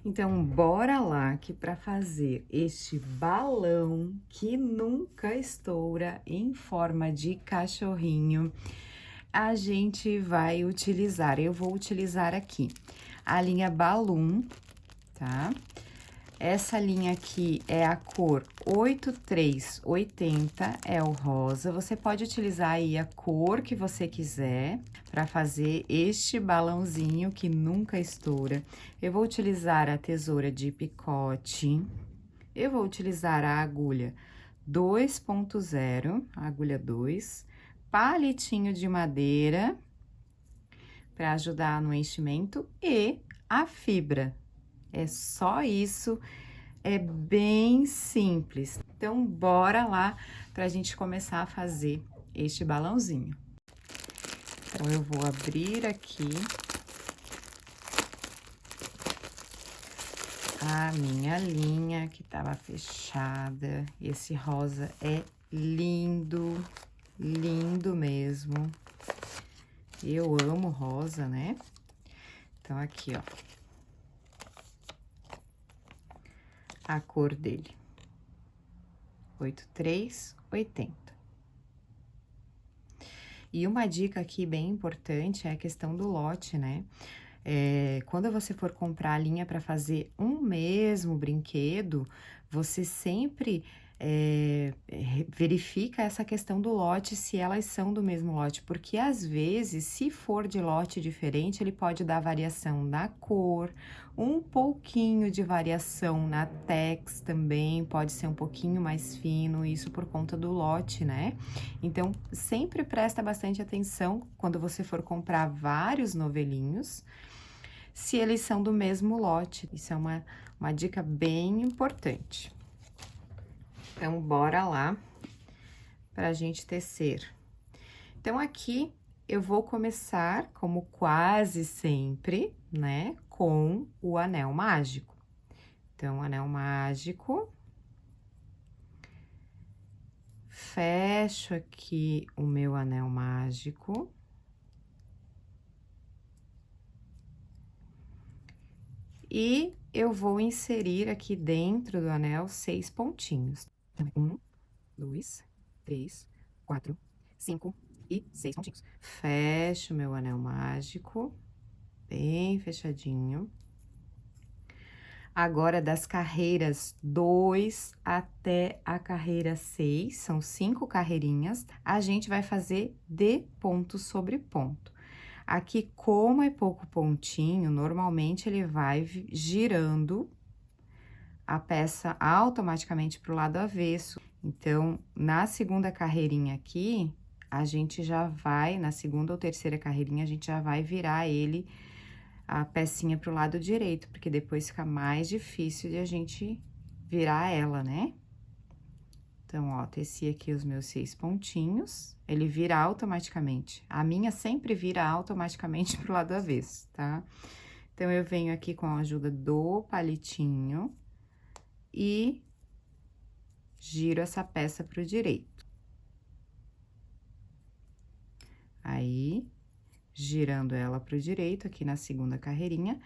Então, bora lá que para fazer este balão que nunca estoura em forma de cachorrinho, a gente vai utilizar, eu vou utilizar aqui a linha Balloon, tá? Essa linha aqui é a cor 8380, é o rosa. Você pode utilizar aí a cor que você quiser para fazer este balãozinho que nunca estoura. Eu vou utilizar a tesoura de picote. Eu vou utilizar a agulha 2.0, agulha 2, palitinho de madeira para ajudar no enchimento e a fibra. É só isso, é bem simples. Então, bora lá para a gente começar a fazer este balãozinho. Então, eu vou abrir aqui a minha linha que estava fechada. Esse rosa é lindo, lindo mesmo. Eu amo rosa, né? Então, aqui, ó. A cor dele, 8380. E uma dica aqui bem importante é a questão do lote, né? Quando você for comprar a linha para fazer um mesmo brinquedo, você sempre verifica essa questão do lote, se elas são do mesmo lote, porque às vezes, se for de lote diferente, ele pode dar variação na cor, um pouquinho de variação na tex também, pode ser um pouquinho mais fino, isso por conta do lote, né? Então, sempre presta bastante atenção quando você for comprar vários novelinhos, se eles são do mesmo lote. Isso é uma dica bem importante. Então, bora lá pra gente tecer. Então, aqui eu vou começar, como quase sempre, né, com o anel mágico. Então, anel mágico. Fecho aqui o meu anel mágico. E eu vou inserir aqui dentro do anel 6 pontinhos. 1, 2, 3, 4, 5 e 6 pontinhos. Fecho meu anel mágico, bem fechadinho. Agora, das carreiras 2 até a carreira 6, são 5 carreirinhas, a gente vai fazer de ponto sobre ponto. Aqui, como é pouco pontinho, normalmente ele vai girando a peça automaticamente para o lado avesso. Então, na segunda carreirinha aqui, a gente já vai, na segunda ou terceira carreirinha, a gente já vai virar ele, a pecinha para o lado direito, porque depois fica mais difícil de a gente virar ela, né? Então, ó, teci aqui os meus 6 pontinhos, ele vira automaticamente. A minha sempre vira automaticamente pro lado avesso, tá? Então, eu venho aqui com a ajuda do palitinho e giro essa peça pro direito. Aí, girando ela pro direito, aqui na segunda carreirinha,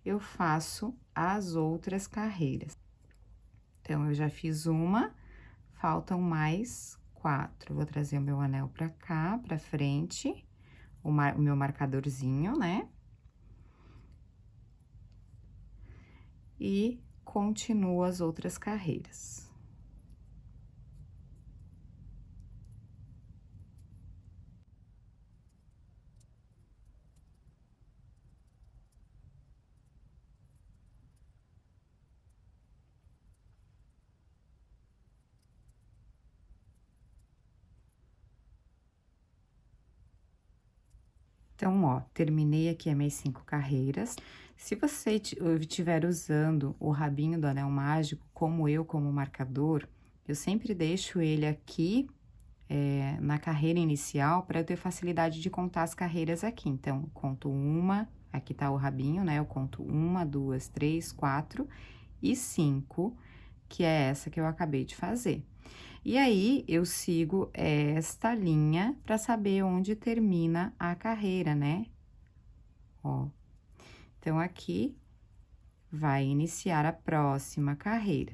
eu faço as outras carreiras. Então, eu já fiz uma, faltam mais 4. Vou trazer o meu anel pra cá, pra frente, o meu marcadorzinho, né? E continuo as outras carreiras. Então, ó, terminei aqui as minhas 5 carreiras. Se você estiver usando o rabinho do anel mágico, como marcador, eu sempre deixo ele aqui na carreira inicial para eu ter facilidade de contar as carreiras aqui. Então, eu conto uma, aqui tá o rabinho, né? Eu conto 1, 2, 3, 4 e 5, que é essa que eu acabei de fazer. E aí, eu sigo esta linha para saber onde termina a carreira, né? Ó. Então, aqui, vai iniciar a próxima carreira.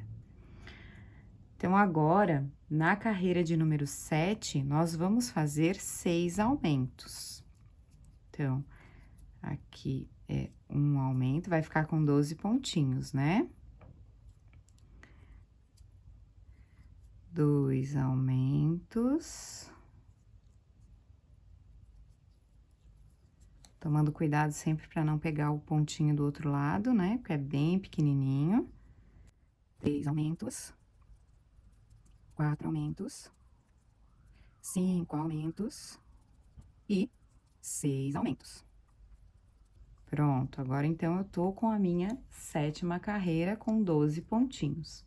Então, agora, na carreira de número 7, nós vamos fazer 6 aumentos. Então, aqui é um aumento, vai ficar com 12 pontinhos, né? 2 aumentos. Tomando cuidado sempre para não pegar o pontinho do outro lado, né? Porque é bem pequenininho. 3 aumentos. 4 aumentos. 5 aumentos. E 6 aumentos. Pronto, agora então eu tô com a minha 7ª carreira com 12 pontinhos.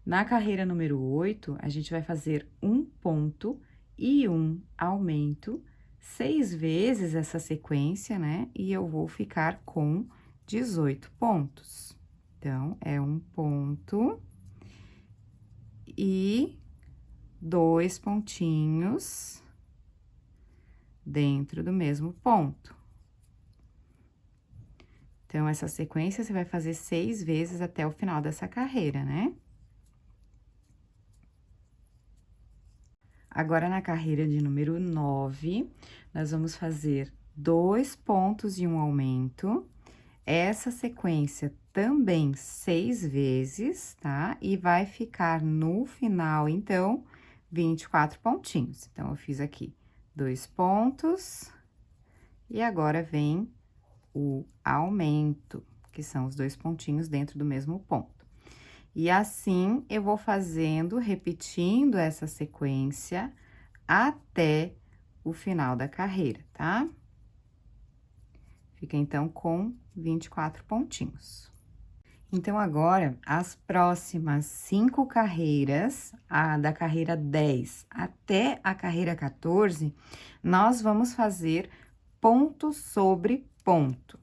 Na carreira número 8, a gente vai fazer um ponto e um aumento, 6 vezes essa sequência, né? E eu vou ficar com 18 pontos. Então, é um ponto e 2 pontinhos dentro do mesmo ponto. Então, essa sequência você vai fazer 6 vezes até o final dessa carreira, né? Agora, na carreira de número 9, nós vamos fazer 2 pontos e um aumento. Essa sequência também 6 vezes, tá? E vai ficar no final, então, 24 pontinhos. Então, eu fiz aqui 2 pontos e agora vem o aumento, que são os 2 pontinhos dentro do mesmo ponto. E assim, eu vou fazendo, repetindo essa sequência até o final da carreira, tá? Fica, então, com 24 pontinhos. Então, agora, as próximas 5 carreiras, da carreira 10 até a carreira 14, nós vamos fazer ponto sobre ponto.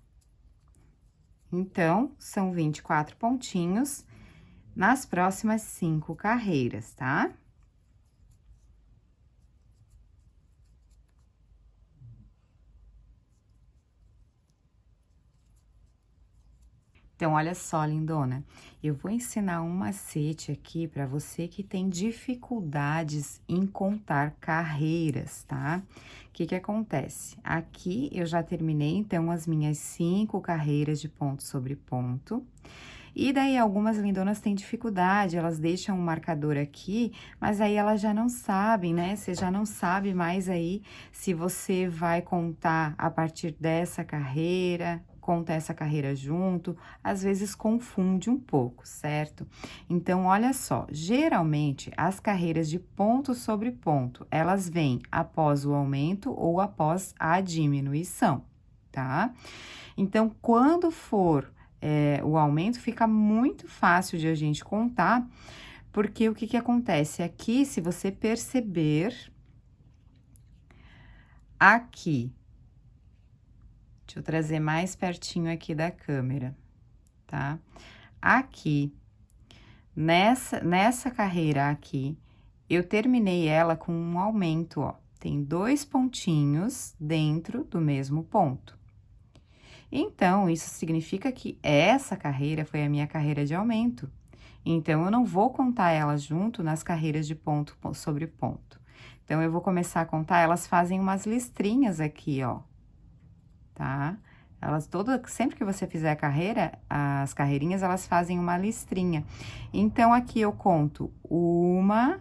Então, são 24 pontinhos nas próximas 5 carreiras, tá? Então, olha só, lindona, eu vou ensinar um macete aqui para você que tem dificuldades em contar carreiras, tá? O que que acontece? Aqui eu já terminei, então, as minhas 5 carreiras de ponto sobre ponto. E daí, algumas lindonas têm dificuldade, elas deixam um marcador aqui, mas aí elas já não sabem, né? Você já não sabe mais aí se você vai contar a partir dessa carreira, conta essa carreira junto, às vezes confunde um pouco, certo? Então, olha só, geralmente, as carreiras de ponto sobre ponto, elas vêm após o aumento ou após a diminuição, tá? Então, quando for o aumento, fica muito fácil de a gente contar, porque o que que acontece? Aqui, se você perceber, aqui, deixa eu trazer mais pertinho aqui da câmera, tá? Aqui, nessa carreira aqui, eu terminei ela com um aumento, ó. Tem 2 pontinhos dentro do mesmo ponto. Então, isso significa que essa carreira foi a minha carreira de aumento. Então, eu não vou contar elas junto nas carreiras de ponto sobre ponto. Então, eu vou começar a contar, elas fazem umas listrinhas aqui, ó, tá? Elas sempre que você fizer a carreira, as carreirinhas, elas fazem uma listrinha. Então, aqui eu conto 1,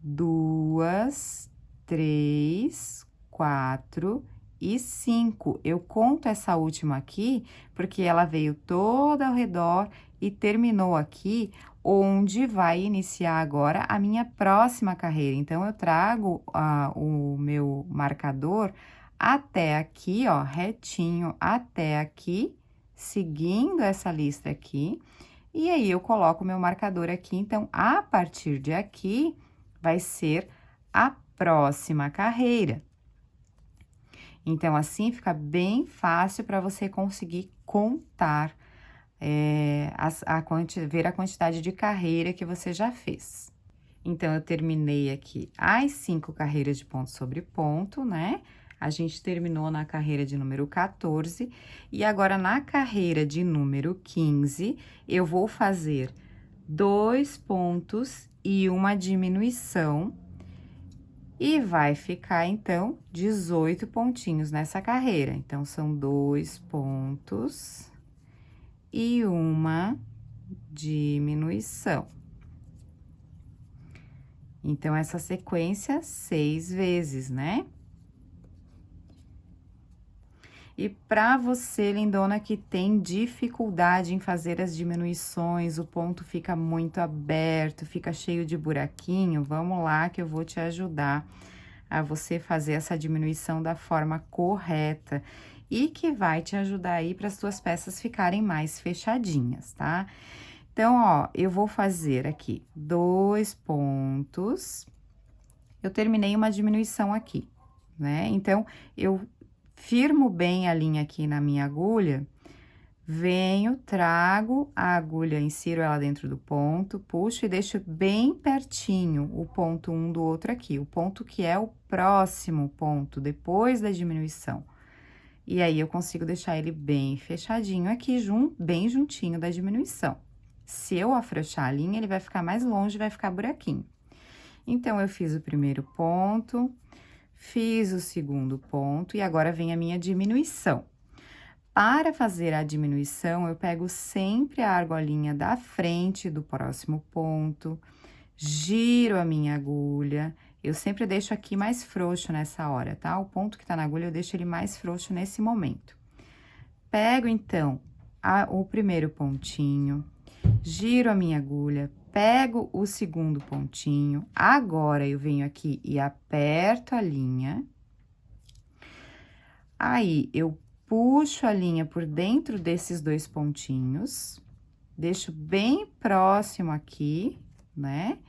2, 3, 4 e 5. Eu conto essa última aqui, porque ela veio toda ao redor e terminou aqui, onde vai iniciar agora a minha próxima carreira. Então, eu trago o meu marcador até aqui, ó, retinho até aqui, seguindo essa lista aqui, e aí eu coloco o meu marcador aqui. Então, a partir de aqui, vai ser a próxima carreira. Então, assim fica bem fácil para você conseguir contar, ver a quantidade de carreira que você já fez. Então, eu terminei aqui as 5 carreiras de ponto sobre ponto, né? A gente terminou na carreira de número 14 e agora na carreira de número 15, eu vou fazer 2 pontos e uma diminuição. E vai ficar, então, 18 pontinhos nessa carreira. Então, são 2 pontos e uma diminuição. Então, essa sequência 6 vezes, né? E para você, lindona, que tem dificuldade em fazer as diminuições, o ponto fica muito aberto, fica cheio de buraquinho, vamos lá que eu vou te ajudar a você fazer essa diminuição da forma correta e que vai te ajudar aí para as suas peças ficarem mais fechadinhas, tá? Então, ó, eu vou fazer aqui 2 pontos, eu terminei uma diminuição aqui, né? Então, eu firmo bem a linha aqui na minha agulha, venho, trago a agulha, insiro ela dentro do ponto, puxo e deixo bem pertinho o ponto um do outro aqui, o ponto que é o próximo ponto, depois da diminuição. E aí, eu consigo deixar ele bem fechadinho aqui, bem juntinho da diminuição. Se eu afrouxar a linha, ele vai ficar mais longe, vai ficar buraquinho. Então, eu fiz o primeiro ponto, fiz o segundo ponto e agora vem a minha diminuição. Para fazer a diminuição, eu pego sempre a argolinha da frente do próximo ponto, giro a minha agulha, eu sempre deixo aqui mais frouxo nessa hora, tá? O ponto que tá na agulha, eu deixo ele mais frouxo nesse momento. Pego, então, o primeiro pontinho, giro a minha agulha, pego o segundo pontinho, agora eu venho aqui e aperto a linha. Aí, eu puxo a linha por dentro desses 2 pontinhos, deixo bem próximo aqui, né?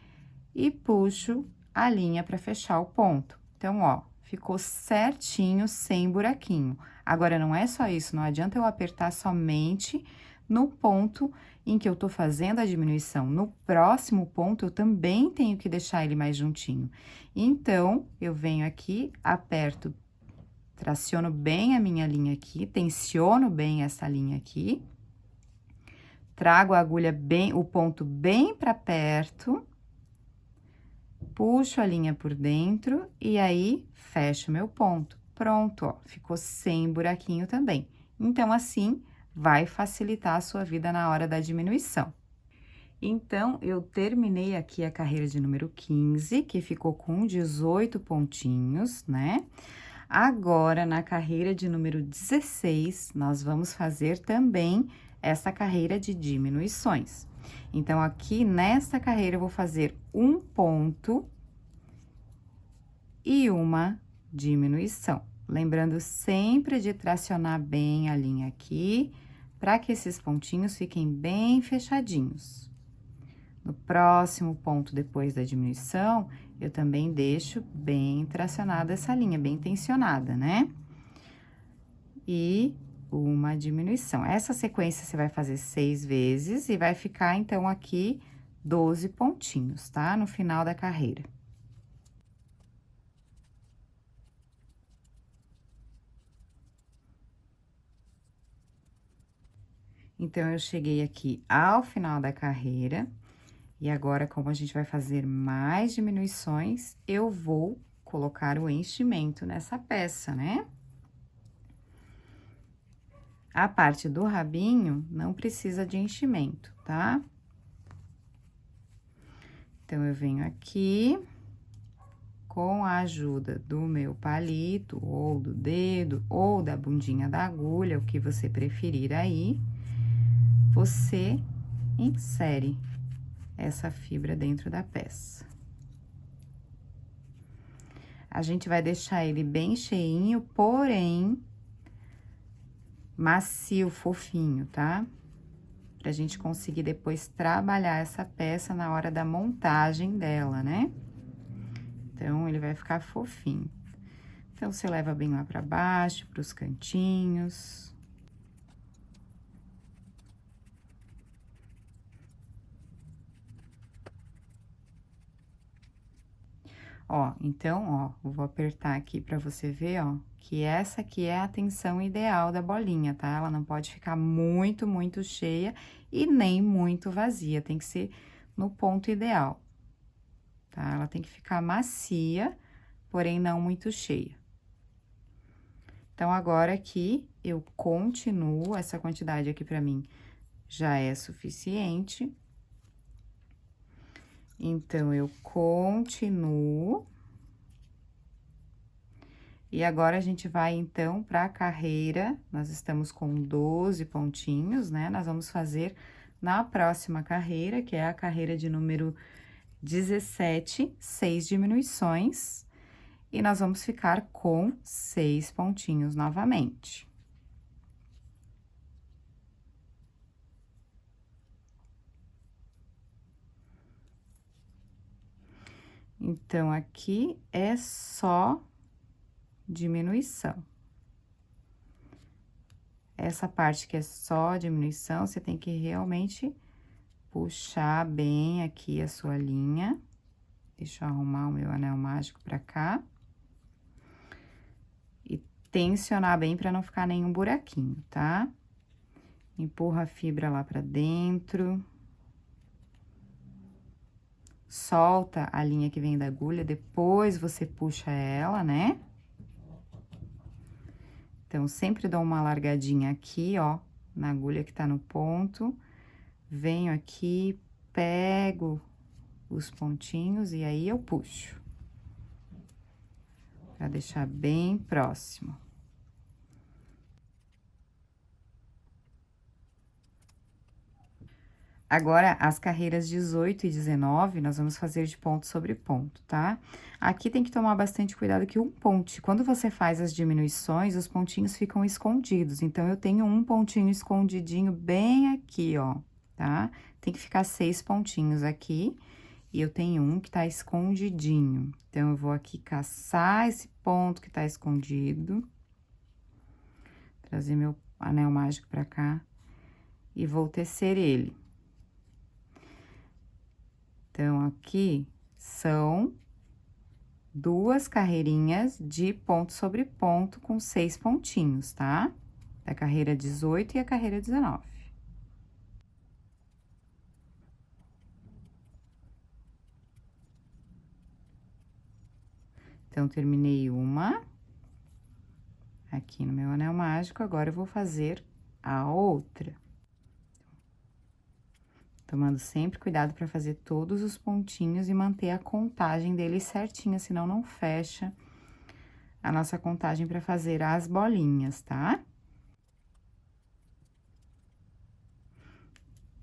E puxo a linha para fechar o ponto. Então, ó, ficou certinho, sem buraquinho. Agora, não é só isso, não adianta eu apertar somente no ponto em que eu tô fazendo a diminuição. No próximo ponto, eu também tenho que deixar ele mais juntinho. Então, eu venho aqui, aperto, traciono bem a minha linha aqui, tensiono bem essa linha aqui, trago a agulha bem, o ponto bem para perto, puxo a linha por dentro e aí fecho meu ponto. Pronto, ó, ficou sem buraquinho também. Então, assim, vai facilitar a sua vida na hora da diminuição. Então, eu terminei aqui a carreira de número 15, que ficou com 18 pontinhos, né? Agora, na carreira de número 16, nós vamos fazer também essa carreira de diminuições. Então, aqui nesta carreira, eu vou fazer um ponto e uma diminuição. Lembrando sempre de tracionar bem a linha aqui, para que esses pontinhos fiquem bem fechadinhos. No próximo ponto, depois da diminuição, eu também deixo bem tracionada essa linha, bem tensionada, né? E uma diminuição. Essa sequência você vai fazer 6 vezes e vai ficar, então, aqui 12 pontinhos, tá? No final da carreira. Então, eu cheguei aqui ao final da carreira. E agora, como a gente vai fazer mais diminuições, eu vou colocar o enchimento nessa peça, né? A parte do rabinho não precisa de enchimento, tá? Então, eu venho aqui, com a ajuda do meu palito, ou do dedo, ou da bundinha da agulha, o que você preferir aí, você insere essa fibra dentro da peça. A gente vai deixar ele bem cheinho, porém macio, fofinho, tá? Pra gente conseguir depois trabalhar essa peça na hora da montagem dela, né? Então, ele vai ficar fofinho. Então, você leva bem lá pra baixo, pros cantinhos. Ó, então, ó, vou apertar aqui pra você ver, ó, que essa aqui é a tensão ideal da bolinha, tá? Ela não pode ficar muito, muito cheia e nem muito vazia, tem que ser no ponto ideal, tá? Ela tem que ficar macia, porém não muito cheia. Então, agora aqui, eu continuo, essa quantidade aqui pra mim já é suficiente. Então, eu continuo. E agora, a gente vai, então, pra carreira, nós estamos com 12 pontinhos, né? Nós vamos fazer na próxima carreira, que é a carreira de número 17, 6 diminuições. E nós vamos ficar com 6 pontinhos novamente. Então, aqui é só diminuição. Essa parte que é só diminuição, você tem que realmente puxar bem aqui a sua linha. Deixa eu arrumar o meu anel mágico pra cá. E tensionar bem pra não ficar nenhum buraquinho, tá? Empurra a fibra lá pra dentro. Solta a linha que vem da agulha, depois você puxa ela, né? Então, sempre dou uma largadinha aqui, ó, na agulha que tá no ponto. Venho aqui, pego os pontinhos e aí eu puxo. Pra deixar bem próximo. Agora, as carreiras 18 e 19, nós vamos fazer de ponto sobre ponto, tá? Aqui tem que tomar bastante cuidado que quando você faz as diminuições, os pontinhos ficam escondidos. Então, eu tenho um pontinho escondidinho bem aqui, ó, tá? Tem que ficar 6 pontinhos aqui, e eu tenho um que tá escondidinho. Então, eu vou aqui caçar esse ponto que tá escondido. Trazer meu anel mágico pra cá, e vou tecer ele. Então, aqui são 2 carreirinhas de ponto sobre ponto com 6 pontinhos, tá? Da carreira 18 e a carreira 19. Então, terminei uma aqui no meu anel mágico, agora eu vou fazer a outra. Tomando sempre cuidado para fazer todos os pontinhos e manter a contagem deles certinha, senão não fecha a nossa contagem para fazer as bolinhas, tá?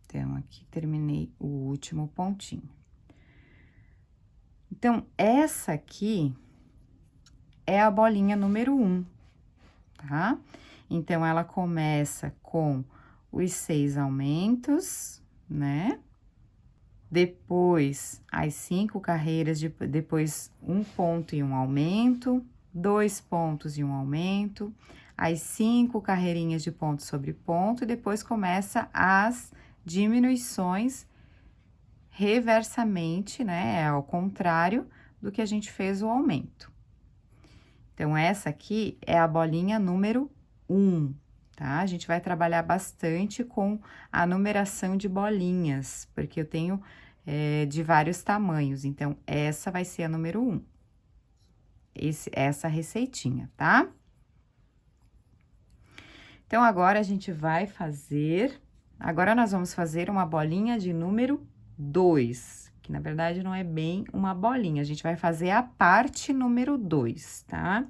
Então, aqui terminei o último pontinho. Então, essa aqui é a bolinha número 1, tá? Então, ela começa com os 6 aumentos, né? Depois, as 5 carreiras, depois 1 ponto e 1 aumento, 2 pontos e 1 aumento, as 5 carreirinhas de ponto sobre ponto, e depois começa as diminuições reversamente, né? É ao contrário do que a gente fez o aumento. Então, essa aqui é a bolinha número 1, tá? A gente vai trabalhar bastante com a numeração de bolinhas, porque eu tenho de vários tamanhos. Então, essa vai ser a número 1. Essa receitinha, tá? Então, agora a gente vai fazer... Agora, nós vamos fazer uma bolinha de número 2, que na verdade não é bem uma bolinha, a gente vai fazer a parte número 2, tá?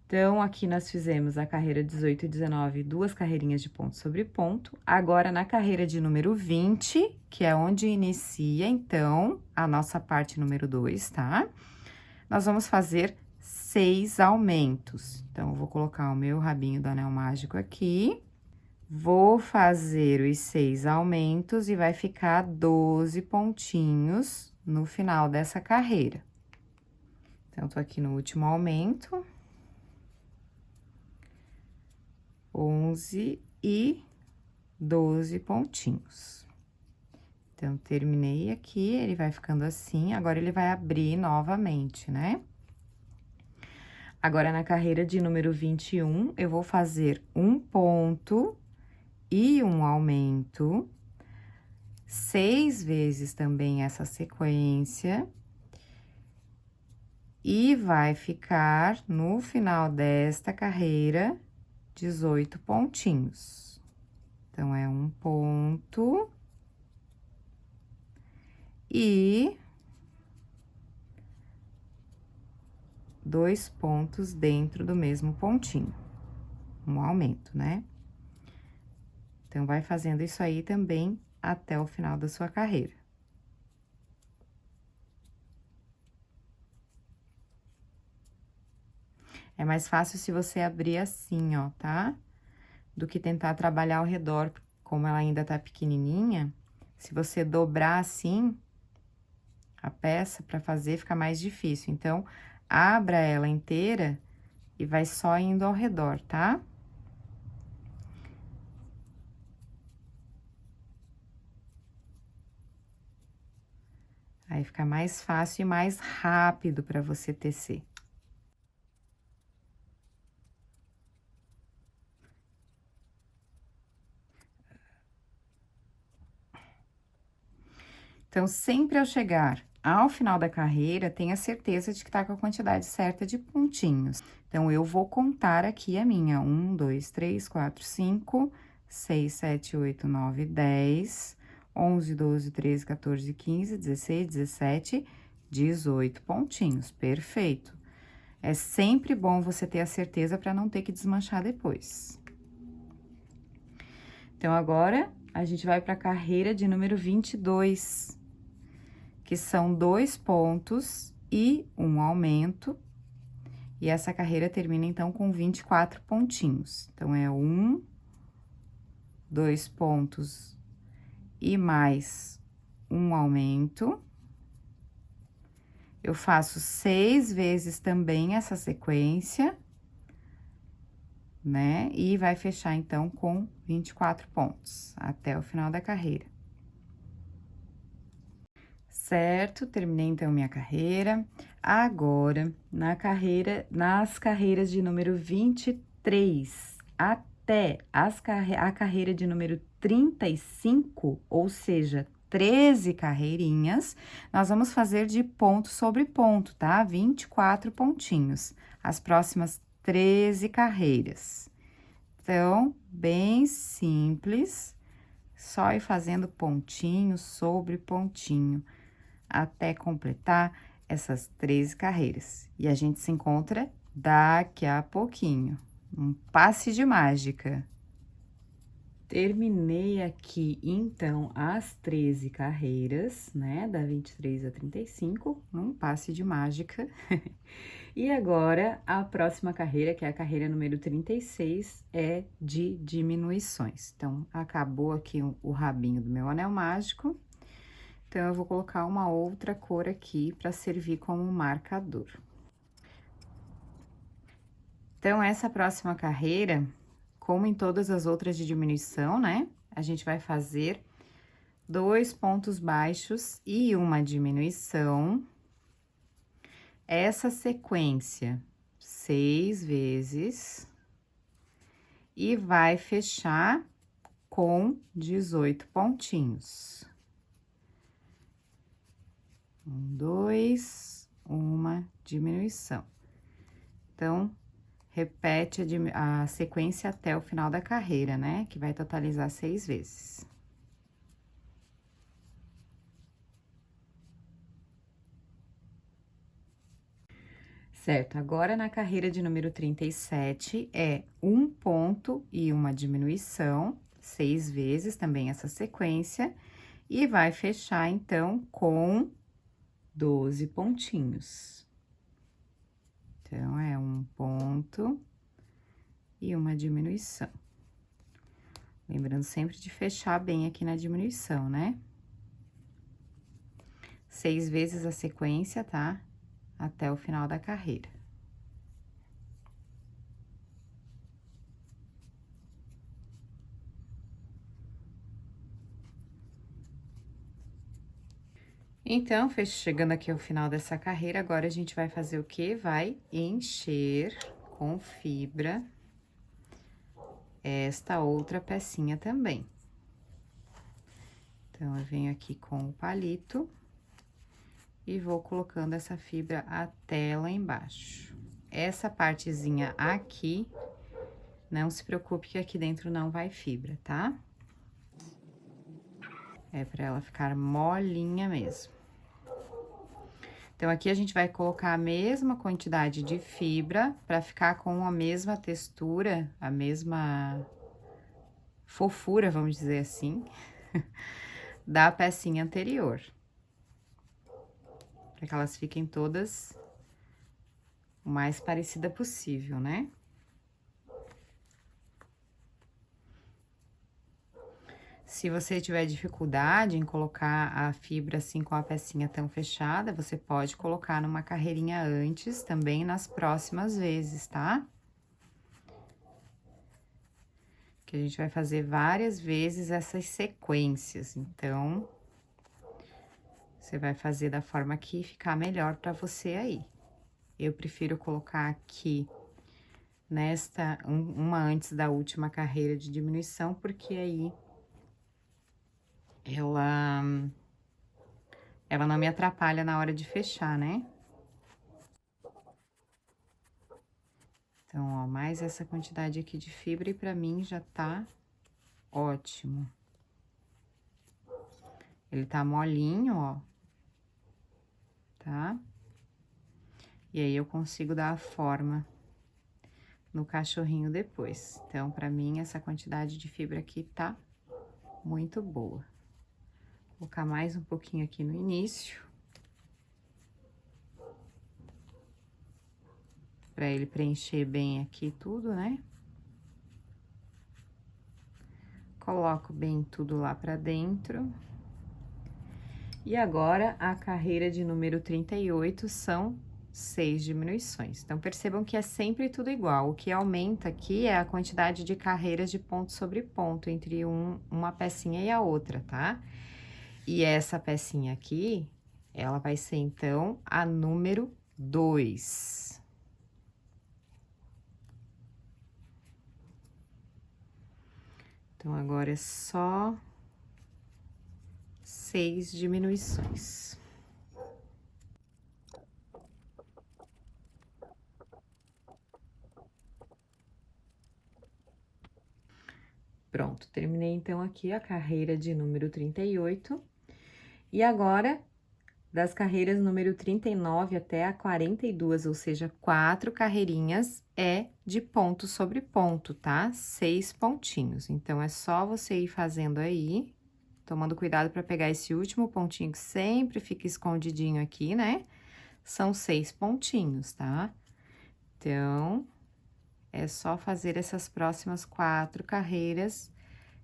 Então, aqui nós fizemos a carreira 18 e 19, 2 carreirinhas de ponto sobre ponto. Agora, na carreira de número 20, que é onde inicia, então, a nossa parte número 2, tá? Nós vamos fazer 6 aumentos. Então, eu vou colocar o meu rabinho do anel mágico aqui. Vou fazer os 6 aumentos e vai ficar 12 pontinhos no final dessa carreira. Então, tô aqui no último aumento. 11 e 12 pontinhos. Então, terminei aqui, ele vai ficando assim, agora ele vai abrir novamente, né? Agora, na carreira de número 21, eu vou fazer um ponto e um aumento, 6 vezes também essa sequência, e vai ficar, no final desta carreira, 18 pontinhos. Então, é um ponto e 2 pontos dentro do mesmo pontinho, um aumento, né? Então, vai fazendo isso aí também até o final da sua carreira. É mais fácil se você abrir assim, ó, tá? Do que tentar trabalhar ao redor, como ela ainda tá pequenininha. Se você dobrar assim a peça pra fazer, fica mais difícil. Então, abra ela inteira e vai só indo ao redor, tá? Aí fica mais fácil e mais rápido pra você tecer. Então, sempre ao chegar ao final da carreira, tenha certeza de que tá com a quantidade certa de pontinhos. Então, eu vou contar aqui a minha: 1, 2, 3, 4, 5, 6, 7, 8, 9, 10, 11, 12, 13, 14, 15, 16, 17, 18 pontinhos. Perfeito. É sempre bom você ter a certeza para não ter que desmanchar depois. Então, agora, a gente vai para a carreira de número 22, que são 2 pontos e um aumento. E essa carreira termina, então, com 24 pontinhos. Então, é 1, 2 pontos e mais um aumento. Eu faço 6 vezes também essa sequência, né? E vai fechar, então, com 24 pontos, até o final da carreira. Certo? Terminei, então, minha carreira. Agora, nas carreiras de número 23 até a carreira de número 35, ou seja, 13 carreirinhas, nós vamos fazer de ponto sobre ponto, tá? 24 pontinhos, as próximas 13 carreiras. Então, bem simples, só ir fazendo pontinho sobre pontinho, até completar essas 13 carreiras. E a gente se encontra daqui a pouquinho. Um passe de mágica. Terminei aqui, então, as 13 carreiras, né, da 23 a 35, num passe de mágica. E agora, a próxima carreira, que é a carreira número 36, é de diminuições. Então, acabou aqui o rabinho do meu anel mágico. Então, eu vou colocar uma outra cor aqui para servir como marcador. Então, essa próxima carreira, como em todas as outras de diminuição, né? A gente vai fazer 2 pontos baixos e uma diminuição. Essa sequência, 6 vezes. E vai fechar com 18 pontinhos. 1, 2, uma diminuição. Então, repete a sequência até o final da carreira, né? Que vai totalizar 6 vezes. Certo, agora na carreira de número 37, é um ponto e uma diminuição, 6 vezes também essa sequência, e vai fechar, então, com 12 pontinhos. Então, é um ponto e uma diminuição. Lembrando sempre de fechar bem aqui na diminuição, né? 6 vezes a sequência, tá? Até o final da carreira. Então, chegando aqui ao final dessa carreira, agora a gente vai fazer o quê? Vai encher com fibra esta outra pecinha também. Então, eu venho aqui com o palito e vou colocando essa fibra até lá embaixo. Essa partezinha aqui, não se preocupe que aqui dentro não vai fibra, tá? É pra ela ficar molinha mesmo. Então, aqui a gente vai colocar a mesma quantidade de fibra para ficar com a mesma textura, a mesma fofura, vamos dizer assim, da pecinha anterior. Para que elas fiquem todas o mais parecida possível, né? Se você tiver dificuldade em colocar a fibra assim com a pecinha tão fechada, você pode colocar numa carreirinha antes, também nas próximas vezes, tá? Que a gente vai fazer várias vezes essas sequências, então, você vai fazer da forma que ficar melhor pra você aí. Eu prefiro colocar aqui nesta, uma antes da última carreira de diminuição, porque aí ela não me atrapalha na hora de fechar, né? Então, ó, mais essa quantidade aqui de fibra e pra mim já tá ótimo. Ele tá molinho, ó. Tá? E aí, eu consigo dar a forma no cachorrinho depois. Então, pra mim, essa quantidade de fibra aqui tá muito boa. Vou colocar mais um pouquinho aqui no início. Pra ele preencher bem aqui tudo, né? Coloco bem tudo lá pra dentro. E agora, a carreira de número 38 são 6 diminuições. Então, percebam que é sempre tudo igual. O que aumenta aqui é a quantidade de carreiras de ponto sobre ponto entre uma pecinha e a outra, tá? E essa pecinha aqui, ela vai ser, então, a número 2. Então, agora é só 6 diminuições. Pronto, terminei então aqui a carreira de número 38. E agora, das carreiras número 39 até a 42, ou seja, 4 carreirinhas, é de ponto sobre ponto, tá? 6 pontinhos. Então, é só você ir fazendo aí, tomando cuidado para pegar esse último pontinho que sempre fica escondidinho aqui, né? São 6 pontinhos, tá? Então, é só fazer essas próximas 4 carreiras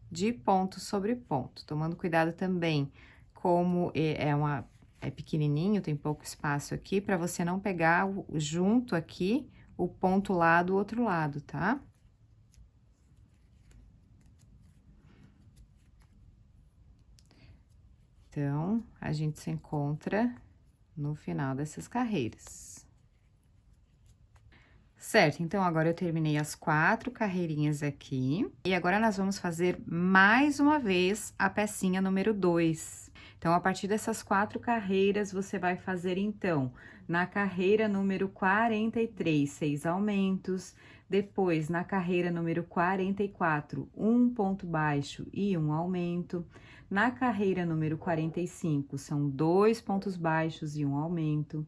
de ponto sobre ponto, tomando cuidado também, como é pequenininho, tem pouco espaço aqui, para você não pegar junto aqui o ponto lá do outro lado, tá? Então, a gente se encontra no final dessas carreiras. Certo, então agora eu terminei as 4 carreirinhas aqui. E agora nós vamos fazer mais uma vez a pecinha número 2. Então, a partir dessas 4 carreiras, você vai fazer, então, na carreira número 43, 6 aumentos. Depois, na carreira número 44, um ponto baixo e um aumento. Na carreira número 45, são 2 pontos baixos e um aumento.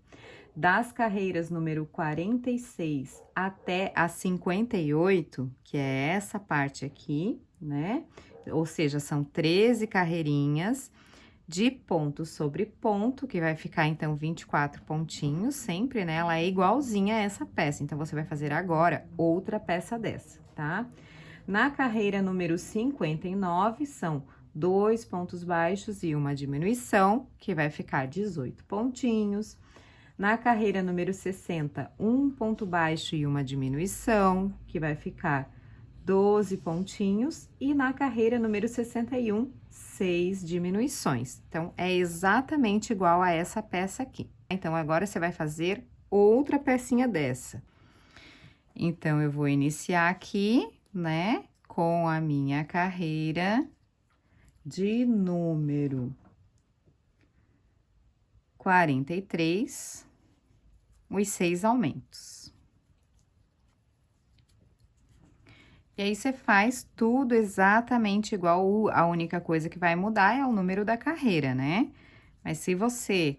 Das carreiras número 46 até a 58, que é essa parte aqui, né? Ou seja, são 13 carreirinhas de ponto sobre ponto, que vai ficar, então, 24 pontinhos, sempre, né? Ela é igualzinha a essa peça, então, você vai fazer agora outra peça dessa, tá? Na carreira número 59, são 2 pontos baixos e uma diminuição, que vai ficar 18 pontinhos. Na carreira número 60, um ponto baixo e uma diminuição, que vai ficar 12 pontinhos e na carreira número 61, 6 diminuições. Então, é exatamente igual a essa peça aqui. Então, agora você vai fazer outra pecinha dessa. Então, eu vou iniciar aqui, né, com a minha carreira de número 43, os 6 aumentos. E aí, você faz tudo exatamente igual, a única coisa que vai mudar é o número da carreira, né? Mas se você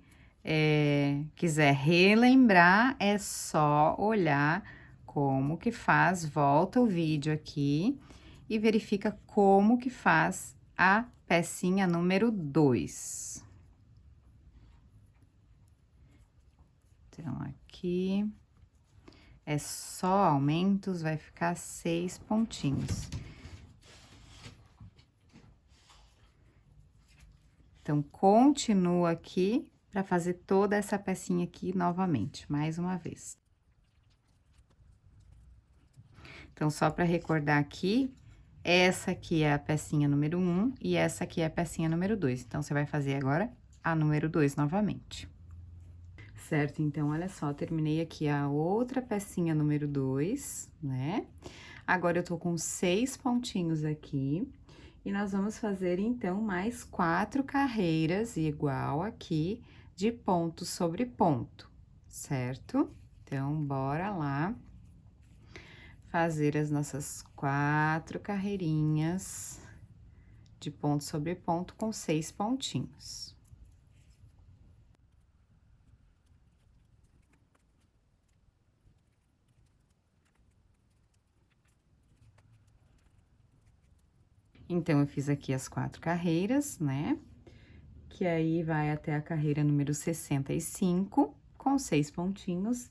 quiser relembrar, é só olhar como que faz, volta o vídeo aqui e verifica como que faz a pecinha número 2. Então, aqui é só aumentos, vai ficar 6 pontinhos. Então, continua aqui para fazer toda essa pecinha aqui novamente, mais uma vez. Então, só para recordar aqui, essa aqui é a pecinha número 1 e essa aqui é a pecinha número 2. Então, você vai fazer agora a número 2 novamente. Certo? Então, olha só, terminei aqui a outra pecinha número 2, né? Agora, eu tô com 6 pontinhos aqui. E nós vamos fazer, então, mais 4 carreiras, igual aqui, de ponto sobre ponto, certo? Então, bora lá fazer as nossas 4 carreirinhas de ponto sobre ponto com 6 pontinhos. Então, eu fiz aqui as 4 carreiras, né? Que aí vai até a carreira número 65, com 6 pontinhos.